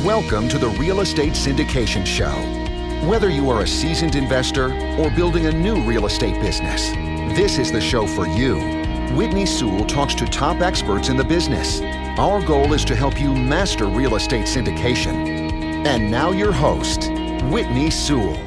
Welcome to the Real Estate Syndication Show. Whether you are a seasoned investor or building a new real estate business, this is the show for you. Whitney Sewell talks to top experts in the business. Our goal is to help you master real estate syndication. And now your host, Whitney Sewell.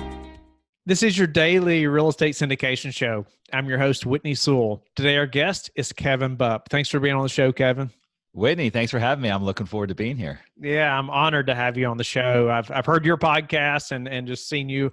This is your daily real estate syndication show. I'm your host, Whitney Sewell. Today, our guest is Kevin Bupp. Thanks for being on the show, Kevin. Whitney, thanks for having me. I'm looking forward to being here. Yeah, I'm honored to have you on the show. I've heard your podcast and just seen you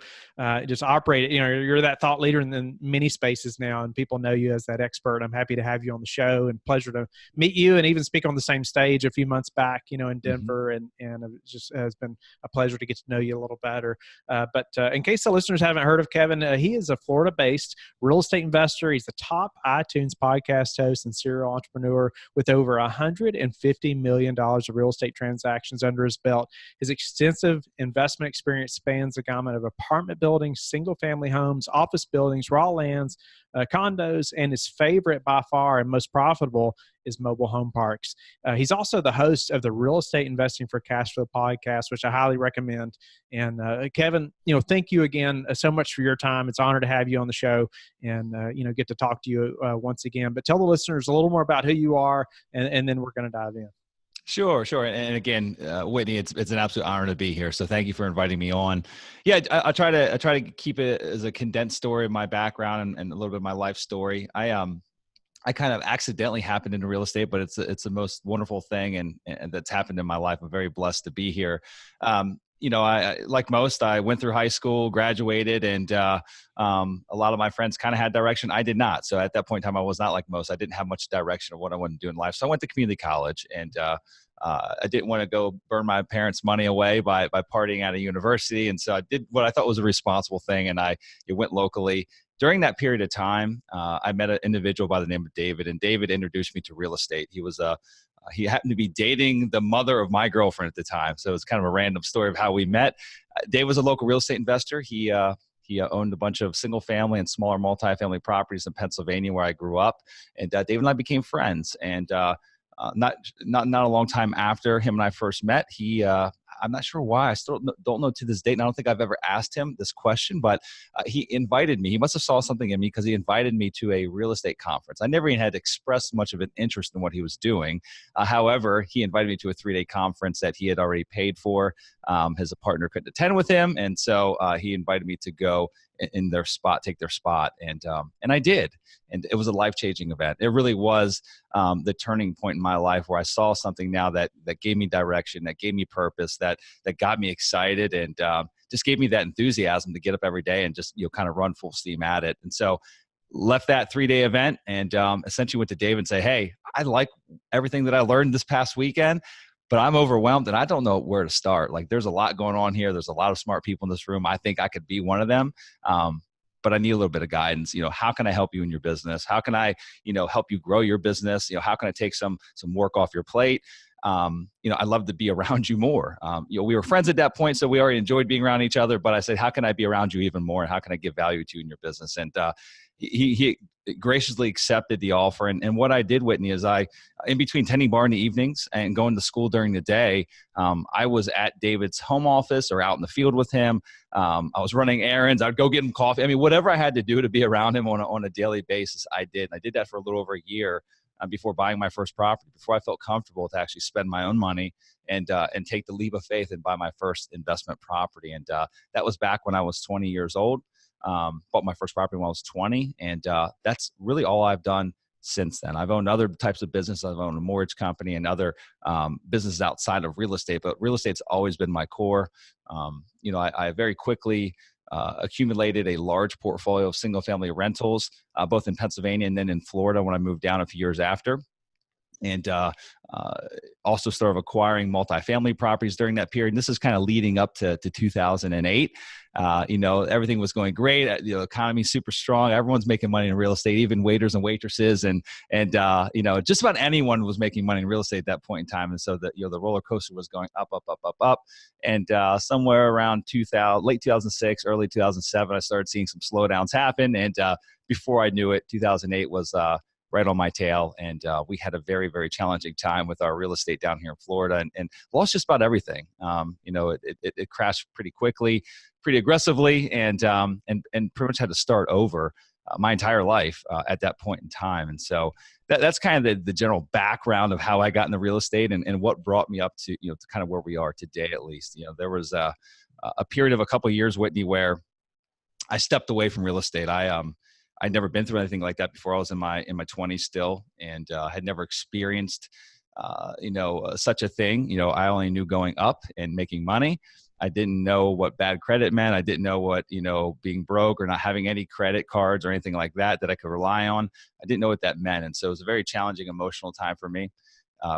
just operate. You know, you're that thought leader in many spaces now, and people know you as that expert. I'm happy to have you on the show, and pleasure to meet you and even speak on the same stage a few months back, you know, in Denver. And it just has been a pleasure to get to know you a little better. But in case the listeners haven't heard of Kevin, he is a Florida-based real estate investor. He's the top iTunes podcast host and serial entrepreneur with over $150 million of real estate transactions under his belt. His extensive investment experience spans the gamut of apartment buildings, single-family homes, office buildings, raw lands, condos, and his favorite by far and most profitable is mobile home parks. He's also the host of the Real Estate Investing for Cash Flow podcast, which I highly recommend. And Kevin, you know, thank you again so much for your time. It's an honor to have you on the show and, you know, get to talk to you once again. But tell the listeners a little more about who you are, and then we're going to dive in. Sure. And again, Whitney, it's an absolute honor to be here. So thank you for inviting me on. Yeah, I try to keep it as a condensed story of my background and a little bit of my life story. I kind of accidentally happened into real estate, but it's the most wonderful thing and that's happened in my life. I'm very blessed to be here. You know, I like most, I went through high school, graduated, and a lot of my friends kind of had direction. I did not. So at that point in time, I was not like most. I didn't have much direction of what I wanted to do in life. So I went to community college, and I didn't want to go burn my parents' money away by partying at a university. And so I did what I thought was a responsible thing, and it went locally. During that period of time, I met an individual by the name of David, and David introduced me to real estate. He happened to be dating the mother of my girlfriend at the time. So it's kind of a random story of how we met. Dave was a local real estate investor. He owned a bunch of single family and smaller multifamily properties in Pennsylvania where I grew up. And Dave and I became friends. And not a long time after him and I first met, I'm not sure why. I still don't know to this date, and I don't think I've ever asked him this question, but he invited me. He must have saw something in me because he invited me to a real estate conference. I never even had expressed much of an interest in what he was doing. However, he invited me to a 3-day conference that he had already paid for. His partner couldn't attend with him, and so he invited me to go in their spot, take their spot, and I did. And it was a life-changing event. It really was the turning point in my life where I saw something now that gave me direction, that gave me purpose, that got me excited, and just gave me that enthusiasm to get up every day and just, you know, kind of run full steam at it. And so left that 3-day event and essentially went to Dave and say, hey, I like everything that I learned this past weekend, but I'm overwhelmed and I don't know where to start. Like, there's a lot going on here. There's a lot of smart people in this room. I think I could be one of them. But I need a little bit of guidance. You know, how can I help you in your business? How can I, you know, help you grow your business? You know, how can I take some work off your plate? You know, I'd love to be around you more. You know, we were friends at that point, so we already enjoyed being around each other, but I said, how can I be around you even more? And how can I give value to you in your business? And he graciously accepted the offer. And what I did, Whitney, is in between tending bar in the evenings and going to school during the day, I was at David's home office or out in the field with him. I was running errands. I'd go get him coffee. I mean, whatever I had to do to be around him on a daily basis, I did. And I did that for a little over a year before buying my first property, before I felt comfortable to actually spend my own money and take the leap of faith and buy my first investment property. And that was back when I was 20 years old. Bought my first property when I was 20, and that's really all I've done since then. I've owned other types of business. I've owned a mortgage company and other businesses outside of real estate, but real estate's always been my core. You know, I very quickly accumulated a large portfolio of single-family rentals, both in Pennsylvania and then in Florida when I moved down a few years after. And also started acquiring multifamily properties during that period. And this is kind of leading up to 2008. You know, everything was going great. The economy's super strong. Everyone's making money in real estate, even waiters and waitresses. And you know, just about anyone was making money in real estate at that point in time. And so the roller coaster was going up, up, up, up, up. And somewhere around late 2006, early 2007, I started seeing some slowdowns happen. And before I knew it, 2008 was right on my tail. And we had a very, very challenging time with our real estate down here in Florida, and lost just about everything. It crashed pretty quickly, pretty aggressively, and pretty much had to start over my entire life at that point in time. And so that's kind of the general background of how I got into real estate, and what brought me up to, to kind of where we are today, at least. There was a period of a couple of years, Whitney, where I stepped away from real estate. I'd never been through anything like that before. I was in my 20s still, and had never experienced, such a thing. I only knew going up and making money. I didn't know what bad credit meant. I didn't know what, being broke or not having any credit cards or anything like that I could rely on. I didn't know what that meant. And so it was a very challenging emotional time for me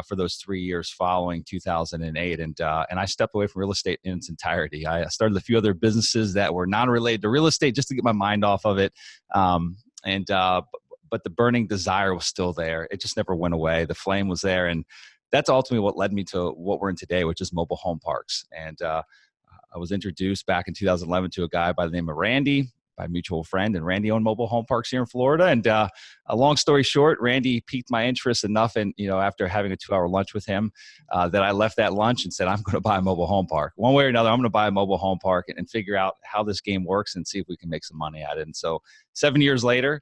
for those 3 years following 2008. And I stepped away from real estate in its entirety. I started a few other businesses that were non-related to real estate just to get my mind off of it. But the burning desire was still there. It just never went away. The flame was there. And that's ultimately what led me to what we're in today, which is mobile home parks. And I was introduced back in 2011 to a guy by the name of Randy, by a mutual friend, and Randy owned mobile home parks here in Florida. And a long story short, Randy piqued my interest enough, and after having a 2-hour lunch with him, that I left that lunch and said, I'm going to buy a mobile home park. One way or another, I'm going to buy a mobile home park and figure out how this game works and see if we can make some money at it. And so 7 years later,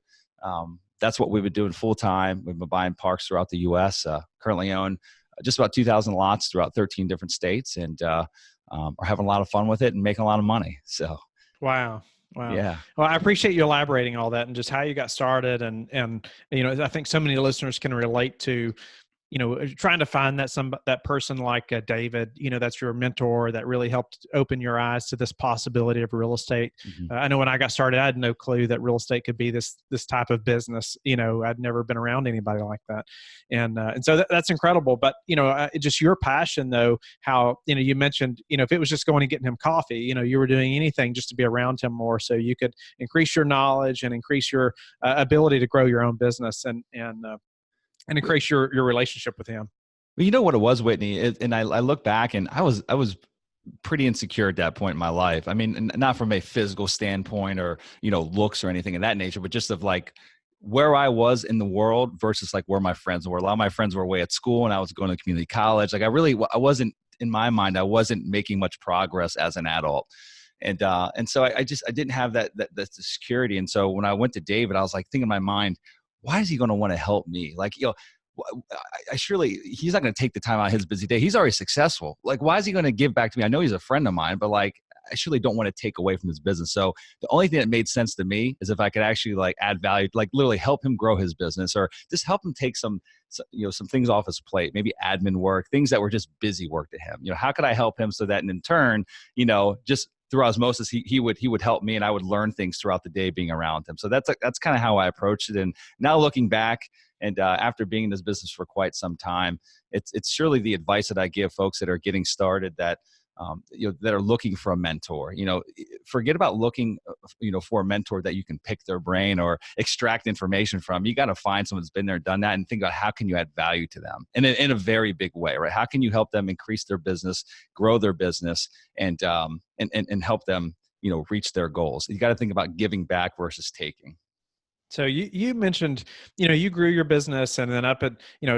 that's what we've been doing full time. We've been buying parks throughout the U.S. Currently own just about 2,000 lots throughout 13 different states, and are having a lot of fun with it and making a lot of money. So, wow. Yeah. Well, I appreciate you elaborating all that and just how you got started. And I think so many listeners can relate to, trying to find that person like David, that's your mentor that really helped open your eyes to this possibility of real estate. Mm-hmm. I know when I got started, I had no clue that real estate could be this type of business. I'd never been around anybody like that. And so that's incredible. But, just your passion though, how, you mentioned, if it was just going and getting him coffee, you were doing anything just to be around him more so you could increase your knowledge and increase your ability to grow your own business and increase your relationship with him. Well, you know what it was, Whitney, and I look back, and I was pretty insecure at that point in my life. I mean, not from a physical standpoint or, looks or anything of that nature, but just of like where I was in the world versus like where my friends were. A lot of my friends were away at school, and I was going to community college. Like I wasn't, in my mind, I wasn't making much progress as an adult. And so I didn't have that security. And so when I went to David, I was like thinking in my mind, why is he going to want to help me? Like, surely he's not going to take the time out of his busy day. He's already successful. Like, why is he going to give back to me? I know he's a friend of mine, but like, I surely don't want to take away from his business. So the only thing that made sense to me is if I could actually like add value, like literally help him grow his business, or just help him take some things off his plate, maybe admin work, things that were just busy work to him. How could I help him so that in turn, just through osmosis, he would help me, and I would learn things throughout the day being around him. So that's kind of how I approached it. And now looking back, and after being in this business for quite some time, it's surely the advice that I give folks that are getting started that that are looking for a mentor. Forget about looking, for a mentor that you can pick their brain or extract information from. You got to find someone that's been there, done that, and think about how can you add value to them in a very big way, right? How can you help them increase their business, grow their business, and help them, reach their goals. You got to think about giving back versus taking. So you mentioned, you grew your business, and then up at,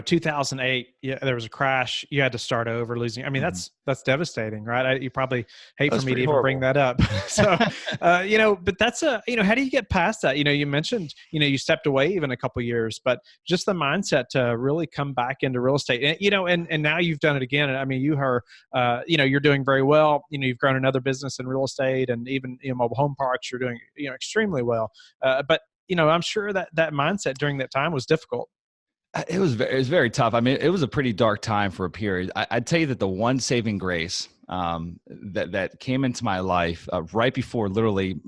2008, there was a crash. You had to start over, losing. I mean, that's devastating, right? You probably hate for me to even bring that up. So, but that's how do you get past that? You mentioned, you stepped away even a couple of years, but just the mindset to really come back into real estate, and now you've done it again. I mean, you're doing very well. You've grown another business in real estate, and even mobile home parks. You're doing, extremely well. But I'm sure that mindset during that time was difficult. It was very tough. I mean, it was a pretty dark time for a period. I'd tell you that the one saving grace that came into my life right before literally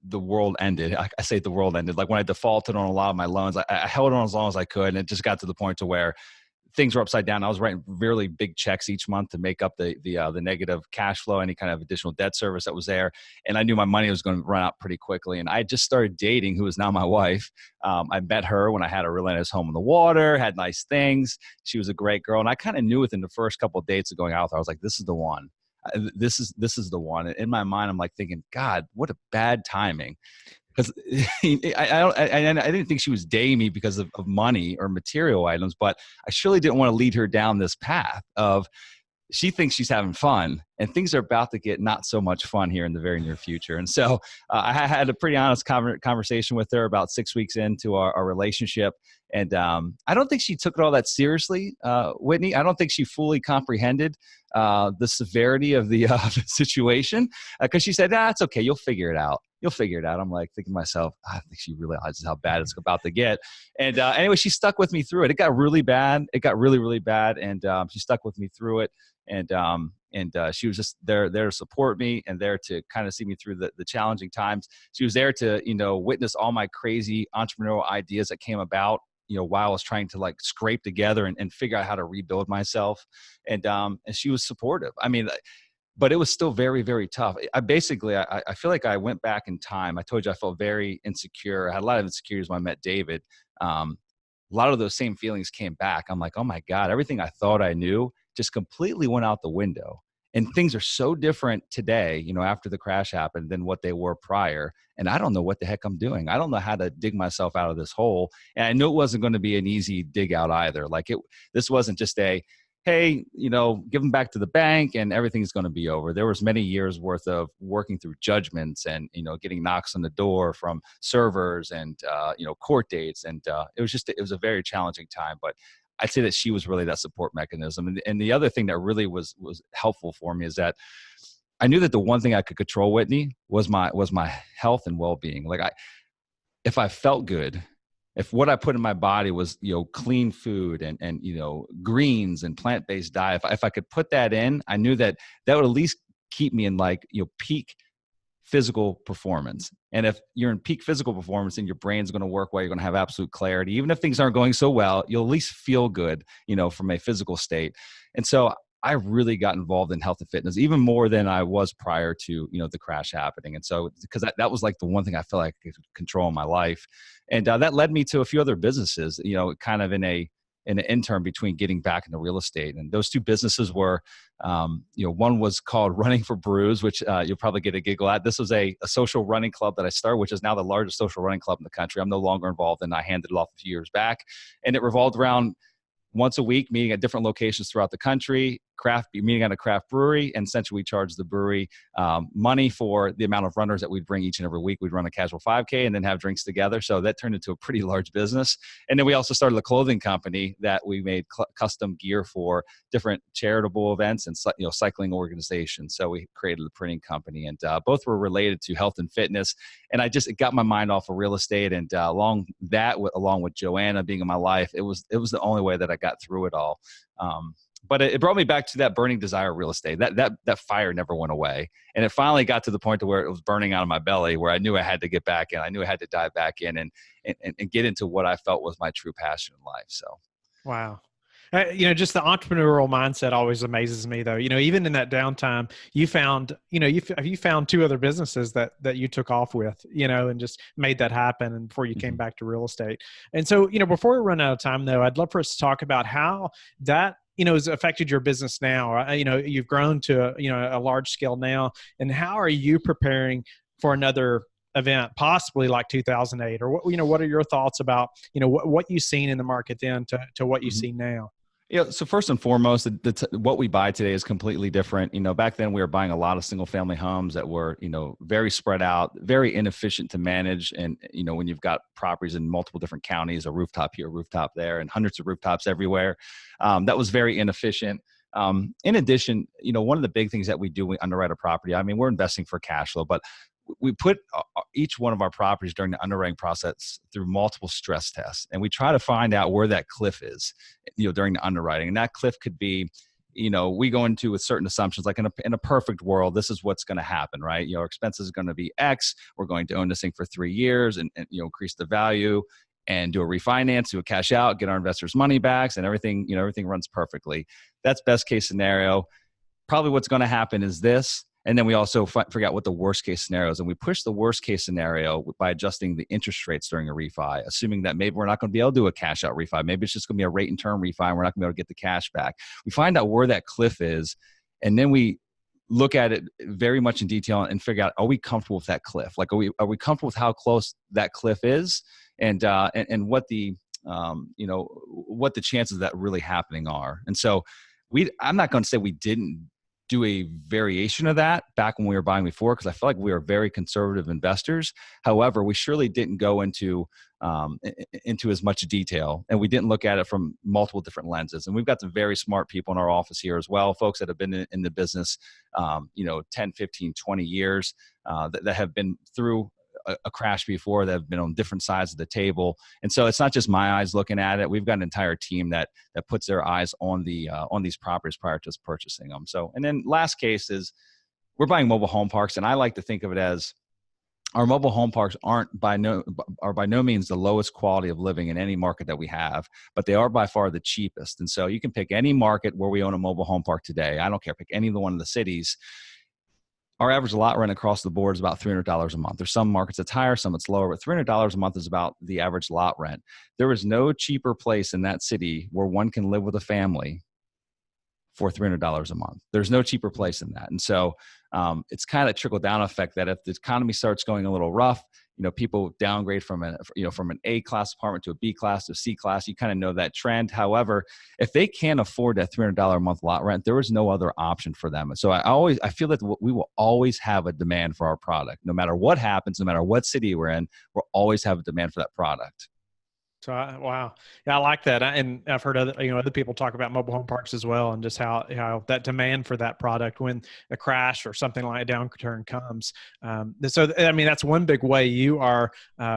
the world ended. I say the world ended. Like when I defaulted on a lot of my loans, I held on as long as I could, and it just got to the point to where things were upside down. I was writing really big checks each month to make up the negative cash flow, any kind of additional debt service that was there. And I knew my money was going to run out pretty quickly. And I just started dating, who is now my wife. I met her when I had a really nice home on the water, had nice things. She was a great girl. And I kind of knew within the first couple of dates of going out with her, I was like, this is the one. This is the one. And in my mind, I'm like thinking, God, what a bad timing. because I didn't think she was dating me because of money or material items, but I surely didn't want to lead her down this path of, she thinks she's having fun, and things are about to get not so much fun here in the very near future. And so I had a pretty honest conversation with her about 6 weeks into our relationship. And I don't think she took it all that seriously, Whitney. I don't think she fully comprehended the severity of the situation, because she said, it's okay. You'll figure it out. You'll figure it out. I'm like thinking to myself, I think she realizes how bad it's about to get. And anyway, she stuck with me through it. It got really bad. It got really, really bad. And she stuck with me through it. And she was just there to support me and there to kind of see me through the challenging times. She was there to, witness all my crazy entrepreneurial ideas that came about, while I was trying to like scrape together and figure out how to rebuild myself. And she was supportive. I mean, but it was still very, very tough. I feel like I went back in time. I told you I felt very insecure. I had a lot of insecurities when I met David. A lot of those same feelings came back. I'm like, oh my God, everything I thought I knew just completely went out the window. And things are so different today, after the crash happened, than what they were prior. And I don't know what the heck I'm doing. I don't know how to dig myself out of this hole. And I knew it wasn't going to be an easy dig out either. Like this wasn't just hey, give them back to the bank and everything's going to be over. There was many years worth of working through judgments and, getting knocks on the door from servers and, court dates. And it was a very challenging time, but I'd say that she was really that support mechanism. And the other thing that really was helpful for me is that I knew that the one thing I could control, Whitney, was my health and well-being. Like if I felt good, if what I put in my body was, clean food and greens and plant-based diet, if I could put that in, I knew that would at least keep me in peak physical performance. And if you're in peak physical performance and your brain's going to work well, you're going to have absolute clarity. Even if things aren't going so well, you'll at least feel good, from a physical state. And so I really got involved in health and fitness, even more than I was prior to, the crash happening. And so, because that was like the one thing I felt like I could control in my life. And that led me to a few other businesses, kind of in an interim between getting back into real estate. And those two businesses were, one was called Running for Brews, which you'll probably get a giggle at. This was a social running club that I started, which is now the largest social running club in the country. I'm no longer involved, and I handed it off a few years back. And it revolved around once a week, meeting at different locations throughout the country, meeting at a craft brewery, and essentially we charged the brewery money for the amount of runners that we'd bring each and every week. We'd run a casual 5K and then have drinks together. So that turned into a pretty large business. And then we also started a clothing company that we made custom gear for different charitable events and cycling organizations. So we created a printing company, and both were related to health and fitness. And it got my mind off of real estate. And along with Joanna being in my life, it was the only way that I got through it all. But it brought me back to that burning desire of real estate. That fire never went away. And it finally got to the point to where it was burning out of my belly, where I knew I had to get back in. I knew I had to dive back in and get into what I felt was my true passion in life. So, wow. Just the entrepreneurial mindset always amazes me, though. Even in that downtime, you found two other businesses that you took off with, and just made that happen. And before you came back to real estate. And so, before we run out of time, though, I'd love for us to talk about how that has affected your business now. You've grown to a large scale now, and how are you preparing for another event, possibly like 2008, or what are your thoughts about what you've seen in the market then to what you see now? So first and foremost, what we buy today is completely different. Back then we were buying a lot of single family homes that were, very spread out, very inefficient to manage. And, when you've got properties in multiple different counties, a rooftop here, a rooftop there, and hundreds of rooftops everywhere, that was very inefficient. In addition, one of the big things that we do when we underwrite a property, we're investing for cash flow, but we put each one of our properties during the underwriting process through multiple stress tests. And we try to find out where that cliff is, during the underwriting. And that cliff could be, we go into with certain assumptions, like in a perfect world, this is what's going to happen, right? Our expenses are going to be X. We're going to own this thing for 3 years and increase the value and do a refinance, do a cash out, get our investors' money back, and everything, everything runs perfectly. That's best case scenario. Probably what's going to happen is this. And then we also figure out what the worst case scenario is. And we push the worst case scenario by adjusting the interest rates during a refi, assuming that maybe we're not going to be able to do a cash out refi. Maybe it's just going to be a rate and term refi, and we're not going to be able to get the cash back. We find out where that cliff is, and then we look at it very much in detail and figure out, are we comfortable with that cliff? Like, are we comfortable with how close that cliff is, and what the what the chances of that really happening are. And so I'm not going to say we didn't do a variation of that back when we were buying before, because I feel like we are very conservative investors. However, we surely didn't go into as much detail, and we didn't look at it from multiple different lenses. And we've got some very smart people in our office here as well, folks that have been in the business 10, 15, 20 years, that have been through a crash before, that have been on different sides of the table. And so it's not just my eyes looking at it. We've got an entire team that puts their eyes on these properties prior to us purchasing them. So, and then last case is we're buying mobile home parks, and I like to think of it as our mobile home parks are by no means the lowest quality of living in any market that we have, but they are by far the cheapest. And so you can pick any market where we own a mobile home park today. I don't care, pick any of the one of the cities. Our average lot rent across the board is about $300 a month. There's some markets that's higher, some it's lower, but $300 a month is about the average lot rent. There is no cheaper place in that city where one can live with a family for $300 a month. There's no cheaper place than that. And so it's kind of trickle down effect that if the economy starts going a little rough, people downgrade from an A class apartment to a B class to a C class. You kind of know that trend. However, if they can't afford that $300 a month lot rent, there is no other option for them. So I feel that we will always have a demand for our product, no matter what happens, no matter what city we're in. We'll always have a demand for that product. So, wow. Yeah, I like that. And I've heard other people talk about mobile home parks as well, and just how that demand for that product when a crash or something like a downturn comes. So, I mean, that's one big way you are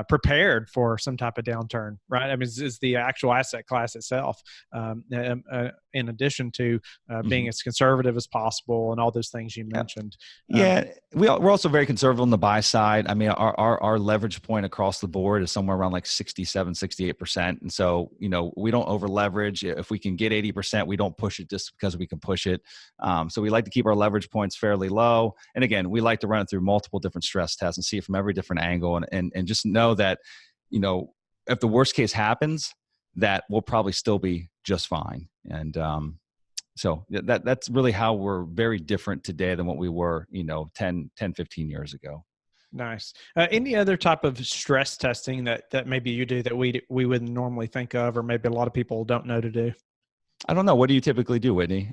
prepared for some type of downturn, right? I mean, is the actual asset class itself, in addition to being as conservative as possible and all those things you mentioned. We're also very conservative on the buy side. I mean, our leverage point across the board is somewhere around like 67, 68%. And so, we don't over leverage. If we can get 80%, we don't push it just because we can push it. So we like to keep our leverage points fairly low. And again, we like to run it through multiple different stress tests and see it from every different angle, and just know that, if the worst case happens, that we'll probably still be just fine. And, so that's really how we're very different today than what we were, 10, 15 years ago. Nice. Any other type of stress testing that maybe you do that we wouldn't normally think of, or maybe a lot of people don't know to do? I don't know. What do you typically do, Whitney?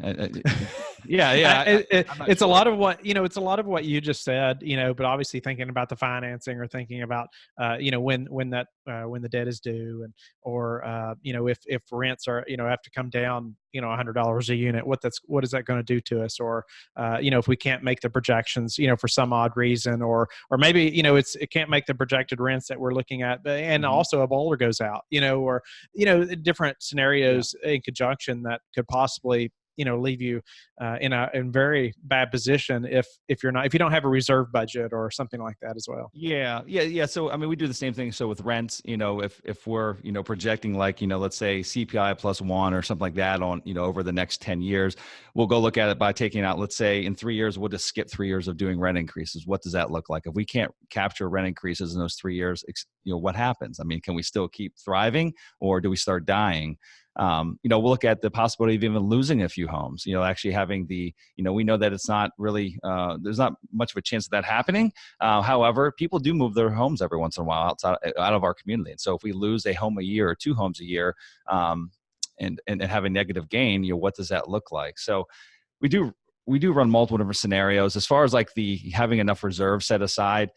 It's a lot of what, it's a lot of what you just said, but obviously thinking about the financing, or thinking about, when the debt is due, or if rents are, have to come down, $100 a unit, what is that going to do to us? Or, if we can't make the projections, for some odd reason, or maybe, it can't make the projected rents that we're looking at, and also a boiler goes out, or, different scenarios in conjunction that could possibly, leave you in a very bad position if you don't have a reserve budget or something like that as well. Yeah. So, I mean, we do the same thing. So with rents, if we're, projecting like, let's say CPI +1 or something like that on, over the next 10 years, we'll go look at it by taking out, let's say in 3 years, we'll just skip 3 years of doing rent increases. What does that look like? If we can't capture rent increases in those 3 years, what happens? I mean, can we still keep thriving, or do we start dying? We'll look at the possibility of even losing a few homes, actually having we know that it's not really, there's not much of a chance of that happening. However, people do move their homes every once in a while out of our community. And so if we lose a home a year or 2 homes a year, and have a negative gain, what does that look like? So we do run multiple different scenarios as far as like having enough reserves set aside.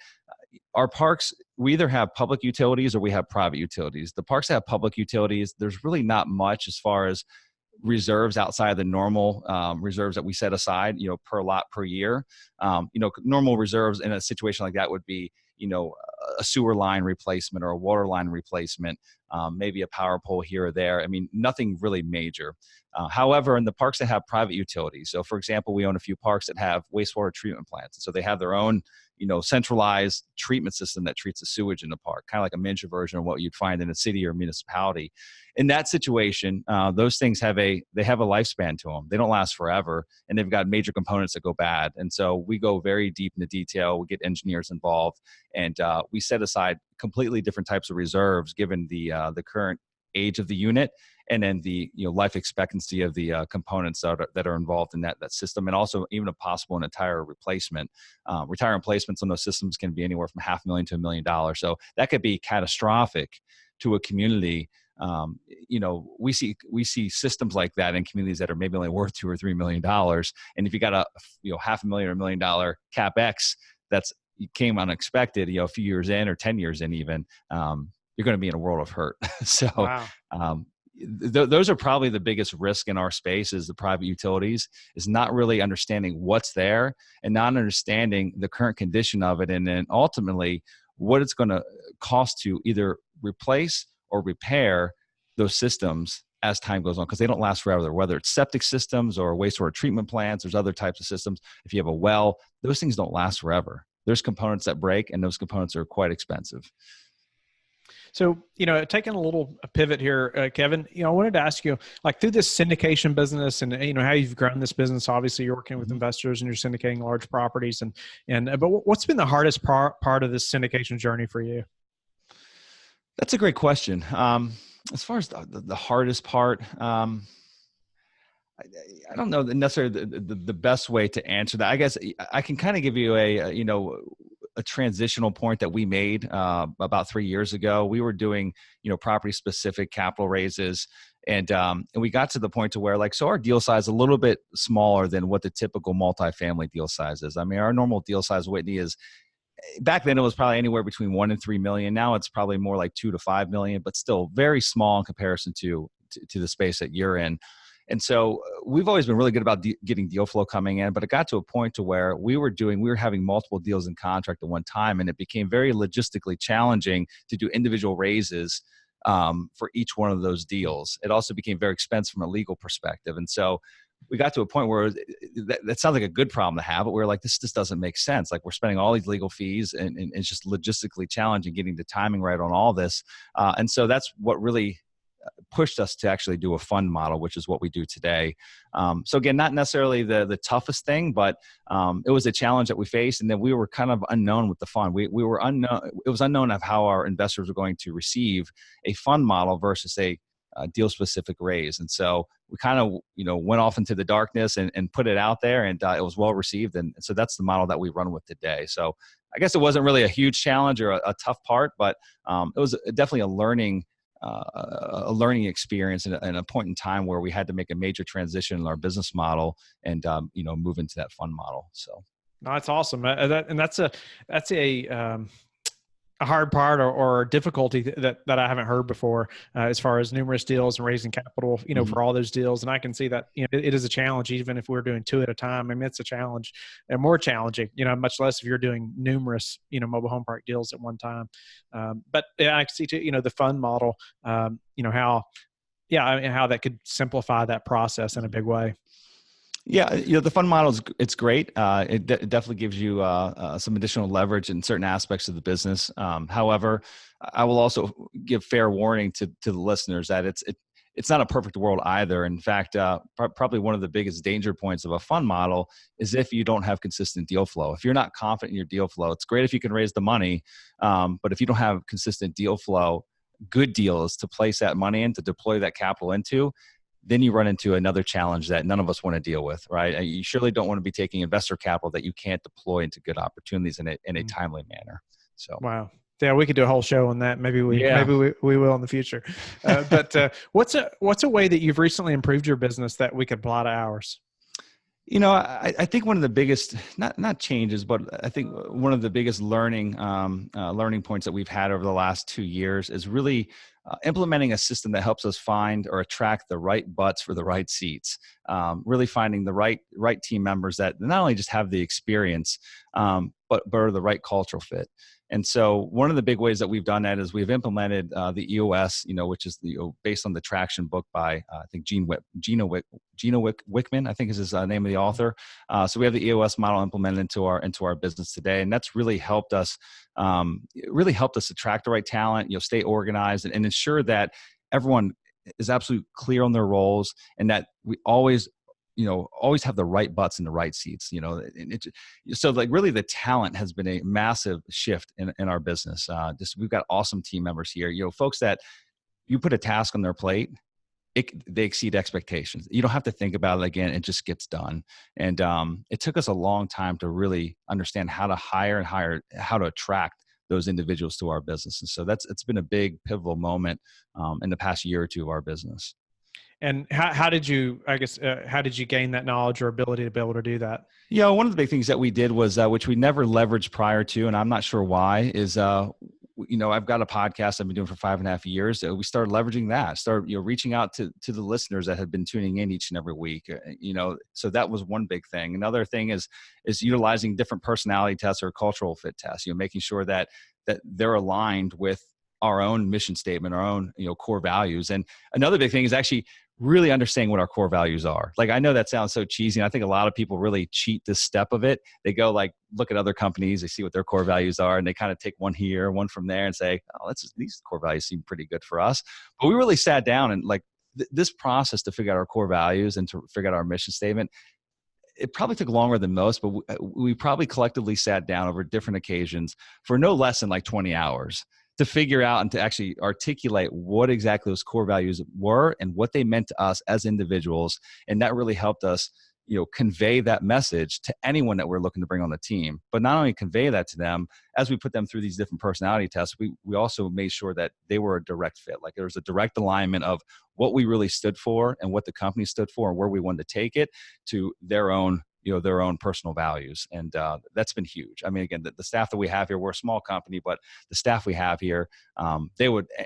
Our parks, we either have public utilities or we have private utilities. The parks that have public utilities, there's really not much as far as reserves outside of the normal reserves that we set aside, per lot per year. Normal reserves in a situation like that would be, a sewer line replacement or a water line replacement, maybe a power pole here or there. I mean, nothing really major. However, in the parks that have private utilities, so for example, we own a few parks that have wastewater treatment plants. And so they have their own, centralized treatment system that treats the sewage in the park, kind of like a miniature version of what you'd find in a city or municipality. In that situation, those things have a lifespan to them. They don't last forever, and they've got major components that go bad. And so we go very deep into detail. We get engineers involved, and we set aside completely different types of reserves given the current age of the unit, and then the life expectancy of the components that are involved in that system, and also even a possible an entire replacement. Retire replacements on those systems can be anywhere from $500,000 to $1 million. So that could be catastrophic to a community. We see systems like that in communities that are maybe only worth $2 or $3 million. And if you got a $500,000 or $1 million capex that's came unexpected, a few years in or 10 years in even, you're going to be in a world of hurt. So Wow. Those are probably the biggest risk in our space, is the private utilities, is not really understanding what's there and not understanding the current condition of it. And then ultimately what it's going to cost to either replace or repair those systems as time goes on, because they don't last forever, whether it's septic systems or wastewater treatment plants. There's other types of systems. If you have a well, those things don't last forever. There's components that break, and those components are quite expensive. So, taking a little pivot here, Kevin, I wanted to ask you, like, through this syndication business and, how you've grown this business. Obviously you're working with investors and you're syndicating large properties, but what's been the hardest part of this syndication journey for you? That's a great question. As far as the hardest part, I don't know necessarily the best way to answer that. I guess I can kind of give you a transitional point that we made about 3 years ago. We were doing, property specific capital raises. And we got to the point to where, so our deal size is a little bit smaller than what the typical multifamily deal size is. I mean, our normal deal size, Whitney, is, back then it was probably anywhere between 1 and 3 million. Now it's probably more like 2 to 5 million, but still very small in comparison to the space that you're in. And so we've always been really good about getting deal flow coming in, but it got to a point to where we were having multiple deals in contract at one time, and it became very logistically challenging to do individual raises for each one of those deals. It also became very expensive from a legal perspective. And so we got to a point where that sounds like a good problem to have, but we're like, this just doesn't make sense. Like, we're spending all these legal fees, and it's just logistically challenging getting the timing right on all this. And so that's what really pushed us to actually do a fund model, which is what we do today. So again, not necessarily the toughest thing, but it was a challenge that we faced. And then we were kind of unknown with the fund. We were unknown. It was unknown of how our investors were going to receive a fund model versus a deal specific raise. And so we kind of, went off into the darkness and put it out there, and it was well received. And so that's the model that we run with today. So I guess it wasn't really a huge challenge or a tough part, but it was definitely a learning experience and a point in time where we had to make a major transition in our business model and, move into that fund model. So. No, that's awesome. That's a hard part or difficulty that I haven't heard before, as far as numerous deals and raising capital, for all those deals. And I can see that, it is a challenge, even if we're doing 2 at a time. I mean, it's a challenge and more challenging, much less if you're doing numerous, mobile home park deals at one time. But I can see too, the fund model, how that could simplify that process in a big way. Yeah, the fund model it's great. It definitely gives you some additional leverage in certain aspects of the business. However, I will also give fair warning to the listeners that it's not a perfect world either. In fact, probably one of the biggest danger points of a fund model is if you don't have consistent deal flow. If you're not confident in your deal flow, it's great if you can raise the money, but if you don't have consistent deal flow, good deals to place that money in, to deploy that capital into, then you run into another challenge that none of us want to deal with, right? You surely don't want to be taking investor capital that you can't deploy into good opportunities in a timely manner. So, wow. Yeah, we could do a whole show on that. Maybe we will in the future. But what's a way that you've recently improved your business that we could apply to ours? I think one of the biggest, not changes, but I think one of the biggest learning points that we've had over the last 2 years is really implementing a system that helps us find or attract the right butts for the right seats. Really finding the right team members that not only just have the experience, but are the right cultural fit. And so one of the big ways that we've done that is we've implemented the EOS, which is based on the Traction book by I think Gino Wickman, I think is his name of the author. So we have the EOS model implemented into our business today, and that's really helped us attract the right talent, stay organized and ensure that everyone is absolutely clear on their roles, and that we always have the right butts in the right seats, so like really the talent has been a massive shift in our business. We've got awesome team members here, folks that, you put a task on their plate, they exceed expectations. You don't have to think about it again. It just gets done. And it took us a long time to really understand how to hire how to attract those individuals to our business. And so it's been a big pivotal moment in the past year or two of our business. And how did you, how did you gain that knowledge or ability to be able to do that? Yeah, one of the big things that we did was, which we never leveraged prior to, and I'm not sure why, is, I've got a podcast I've been doing for 5.5 years. We started leveraging that, reaching out to the listeners that had been tuning in each and every week, so that was one big thing. Another thing is utilizing different personality tests or cultural fit tests, making sure that they're aligned with our own mission statement, our own, core values. And another big thing is actually really understanding what our core values are. Like, I know that sounds so cheesy, and I think a lot of people really cheat this step of it. They go look at other companies, they see what their core values are, and they kind of take one here, one from there, and say, oh, these core values seem pretty good for us. But we really sat down and this process to figure out our core values and to figure out our mission statement, it probably took longer than most, but we probably collectively sat down over different occasions for no less than 20 hours to figure out and to actually articulate what exactly those core values were and what they meant to us as individuals. And that really helped us, convey that message to anyone that we're looking to bring on the team. But not only convey that to them, as we put them through these different personality tests, we also made sure that they were a direct fit. Like, there was a direct alignment of what we really stood for and what the company stood for and where we wanted to take it to their own personal values. And that's been huge. I mean, again, the staff that we have here, we're a small company, but the staff we have here,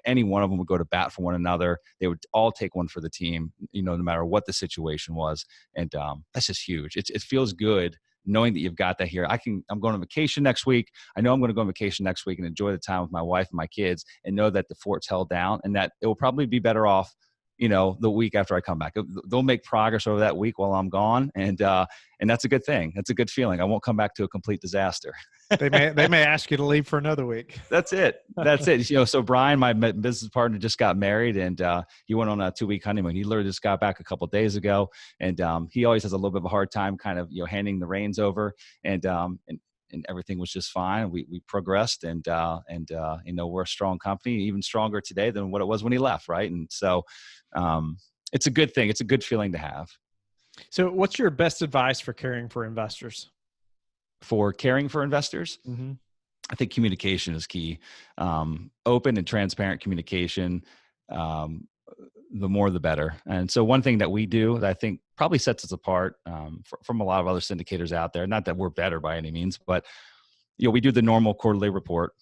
any one of them would go to bat for one another. They would all take one for the team, no matter what the situation was. And that's just huge. It feels good knowing that you've got that here. I'm going on vacation next week. I know I'm going to go on vacation next week and enjoy the time with my wife and my kids and know that the fort's held down and that it will probably be better off the week after I come back. They'll make progress over that week while I'm gone. And that's a good thing. That's a good feeling. I won't come back to a complete disaster. They may ask you to leave for another week. That's it. So Brian, my business partner, just got married and he went on a 2-week honeymoon. He literally just got back a couple of days ago. And he always has a little bit of a hard time kind of, handing the reins over and everything was just fine. We progressed and we're a strong company, even stronger today than what it was when he left. Right. And so, it's a good thing. It's a good feeling to have. So what's your best advice for caring for investors? For caring for investors? Mm-hmm. I think communication is key. Open and transparent communication, the more the better. And so one thing that we do that I think probably sets us apart from a lot of other syndicators out there, not that we're better by any means, but we do the normal quarterly report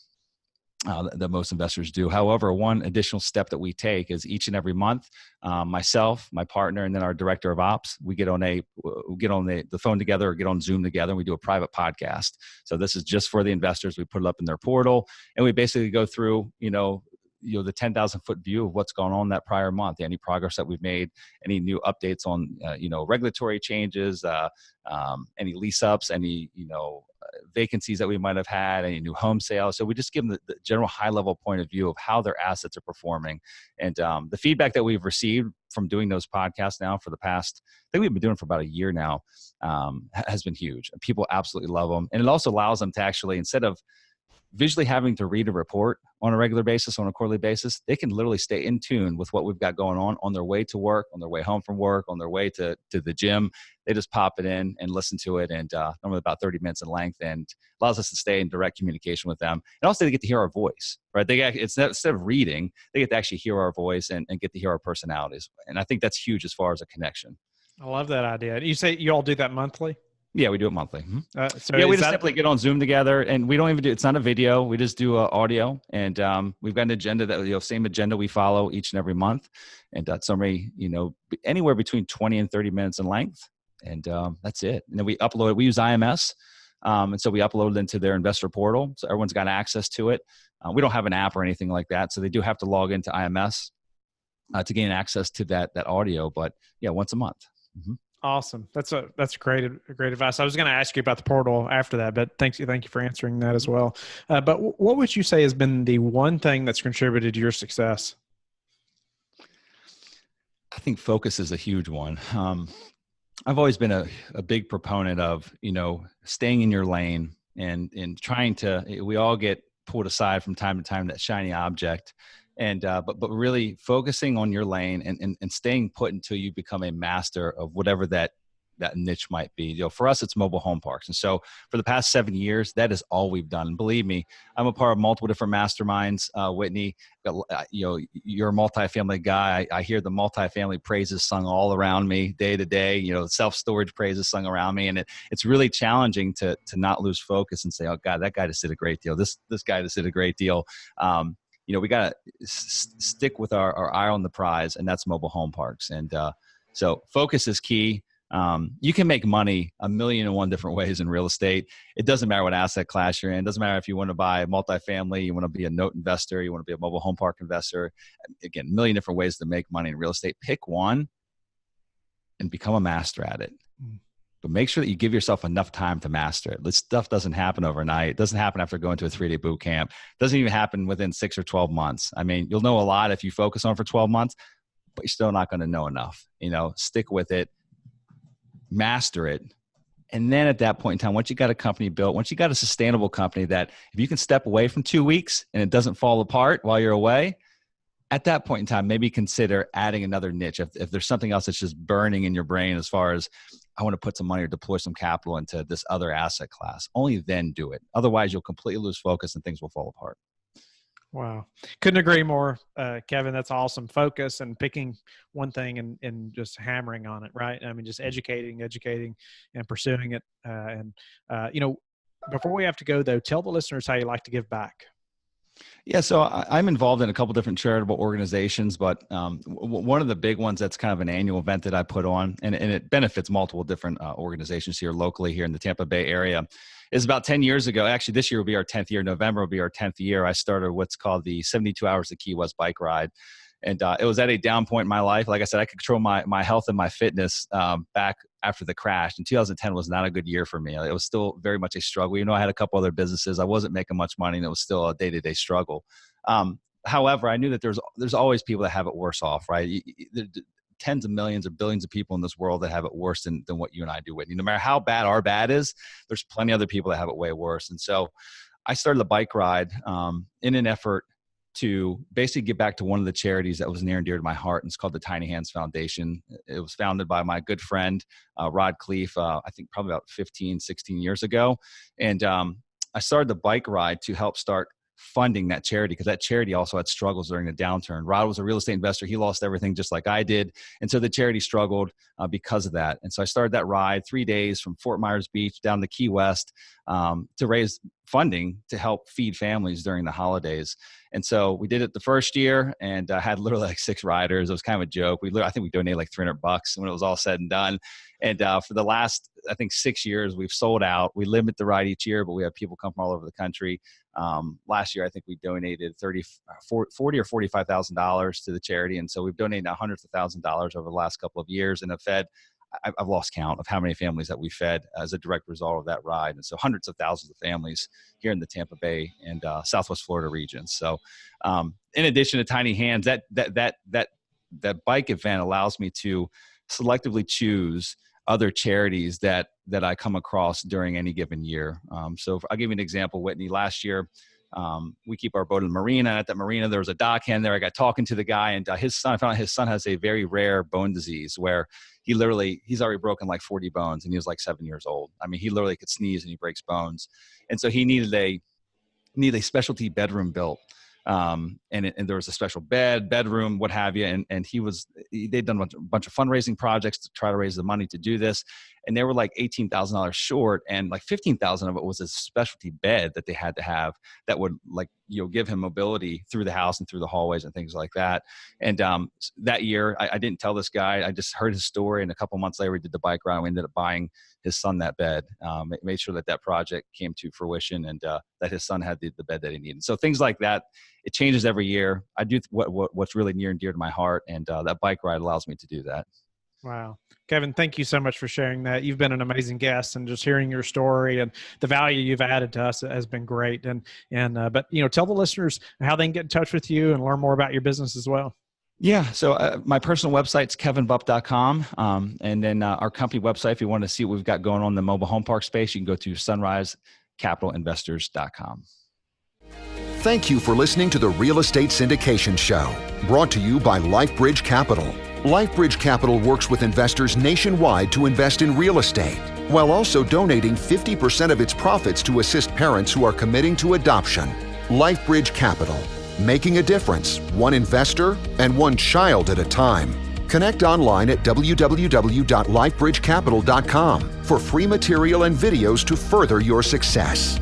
that most investors do. However, one additional step that we take is each and every month, myself, my partner, and then our director of ops, we get on the phone together or get on Zoom together, and we do a private podcast. So this is just for the investors. We put it up in their portal, and we basically go through, the 10,000 foot view of what's gone on that prior month, any progress that we've made, any new updates on, regulatory changes, any lease ups, any, vacancies that we might have had, any new home sales. So we just give them the general high level point of view of how their assets are performing. And the feedback that we've received from doing those podcasts now for the past, I think we've been doing for about a year now, has been huge. People absolutely love them. And it also allows them to actually, instead of visually having to read a report on a regular basis, on a quarterly basis, they can literally stay in tune with what we've got going on their way to work, on their way home from work, on their way to the gym. They just pop it in and listen to it, and normally about 30 minutes in length, and allows us to stay in direct communication with them. And also they get to hear our voice, right? Instead of reading, they get to actually hear our voice and get to hear our personalities. And I think that's huge as far as a connection. I love that idea. You say you all do that monthly? Yeah, we do it monthly. Mm-hmm. We just simply get on Zoom together, and we don't even it's not a video. We just do audio, and we've got an agenda that, same agenda we follow each and every month. And that's summary, anywhere between 20 and 30 minutes in length. And that's it. And then we upload it. We use IMS. And so we upload it into their investor portal. So everyone's got access to it. We don't have an app or anything like that. So they do have to log into IMS to gain access to that audio. But yeah, once a month. Mm-hmm. Awesome. That's great advice. I was going to ask you about the portal after that, but thank you for answering that as well. But what would you say has been the one thing that's contributed to your success? I think focus is a huge one. I've always been a big proponent of, staying in your lane and trying to, we all get pulled aside from time to time, that shiny object. But really focusing on your lane and staying put until you become a master of whatever that niche might be. For us, it's mobile home parks. And so for the past 7 years, that is all we've done. And believe me, I'm a part of multiple different masterminds. Whitney, you're a multifamily guy. I hear the multifamily praises sung all around me day to day, self-storage praises sung around me. And it's really challenging to not lose focus and say, oh God, that guy just did a great deal. This guy just did a great deal. We got to stick with our eye on the prize, and that's mobile home parks. And so focus is key. You can make money 1,000,001 different ways in real estate. It doesn't matter what asset class you're in. It doesn't matter if you want to buy a multifamily, you want to be a note investor, you want to be a mobile home park investor. Again, 1,000,000 different ways to make money in real estate. Pick one and become a master at it. But make sure that you give yourself enough time to master it. This stuff doesn't happen overnight. It doesn't happen after going to a 3-day boot camp. It doesn't even happen within 6 or 12 months. I mean, you'll know a lot if you focus on it for 12 months, but you're still not going to know enough. Stick with it. Master it. And then at that point in time, once you got a company built, once you got a sustainable company that if you can step away from 2 weeks and it doesn't fall apart while you're away, at that point in time, maybe consider adding another niche. If there's something else that's just burning in your brain as far as I want to put some money or deploy some capital into this other asset class, only then do it. Otherwise, you'll completely lose focus and things will fall apart. Wow. Couldn't agree more, Kevin. That's awesome. Focus and picking one thing and just hammering on it, right? I mean, just educating and pursuing it. Before we have to go though, tell the listeners how you like to give back. Yeah, so I'm involved in a couple different charitable organizations, but one of the big ones that's kind of an annual event that I put on, and it benefits multiple different organizations here locally here in the Tampa Bay area, is about 10 years ago. Actually, this year will be our 10th year. November will be our 10th year. I started what's called the 72 Hours of Key West bike ride. And it was at a down point in my life. Like I said, I could control my health and my fitness back after the crash. And 2010 was not a good year for me. It was still very much a struggle. I had a couple other businesses. I wasn't making much money, and it was still a day-to-day struggle. However, I knew that there's always people that have it worse off, right? Tens of millions or billions of people in this world that have it worse than what you and I do, Whitney. No matter how bad our bad is, there's plenty of other people that have it way worse. And so I started the bike ride in an effort to basically give back to one of the charities that was near and dear to my heart. And it's called the Tiny Hands Foundation. It was founded by my good friend, Rod Cleef, I think probably about 15, 16 years ago. And I started the bike ride to help start funding that charity, because that charity also had struggles during the downturn. Rod was a real estate investor. He lost everything just like I did. And so the charity struggled because of that. And so I started that ride 3 days from Fort Myers Beach down to Key West to raise funding to help feed families during the holidays. And so we did it the first year and had literally like 6 riders. It was kind of a joke. I think we donated like $300 when it was all said and done. And for the last, I think 6 years, we've sold out. We limit the ride each year, but we have people come from all over the country. Last year, I think we donated $40,000 or $45,000 to the charity. And so we've donated hundreds of thousands of dollars over the last couple of years and have fed, I've lost count of how many families that we fed as a direct result of that ride. And so hundreds of thousands of families here in the Tampa Bay and Southwest Florida regions. So in addition to Tiny Hands, that bike event allows me to selectively choose other charities that I come across during any given year. So I'll give you an example, Whitney. Last year, we keep our boat in the marina. At that marina, there was a dockhand there. I got talking to the guy, and I found out his son has a very rare bone disease where he's already broken like 40 bones, and he was like 7 years old. I mean, he literally could sneeze and he breaks bones. And so he needed a specialty bedroom built. And there was a special bedroom, what have you. And they'd done a bunch of fundraising projects to try to raise the money to do this. And they were like $18,000 short, and like $15,000 of it was a specialty bed that they had to have that would give him mobility through the house and through the hallways and things like that. And that year, I didn't tell this guy. I just heard his story, and a couple months later, we did the bike ride. And we ended up buying his son that bed. Made sure that project came to fruition, and that his son had the bed that he needed. So things like that, it changes every year. I do what's really near and dear to my heart, and that bike ride allows me to do that. Wow. Kevin, thank you so much for sharing that. You've been an amazing guest, and just hearing your story and the value you've added to us has been great. But tell the listeners how they can get in touch with you and learn more about your business as well. Yeah. So my personal website's kevinbupp.com. And then our company website, if you want to see what we've got going on in the mobile home park space, you can go to sunrisecapitalinvestors.com. Thank you for listening to the Real Estate Syndication Show, brought to you by Life Bridge Capital. Life Bridge Capital works with investors nationwide to invest in real estate, while also donating 50% of its profits to assist parents who are committing to adoption. Life Bridge Capital, making a difference, one investor and one child at a time. Connect online at www.lifebridgecapital.com for free material and videos to further your success.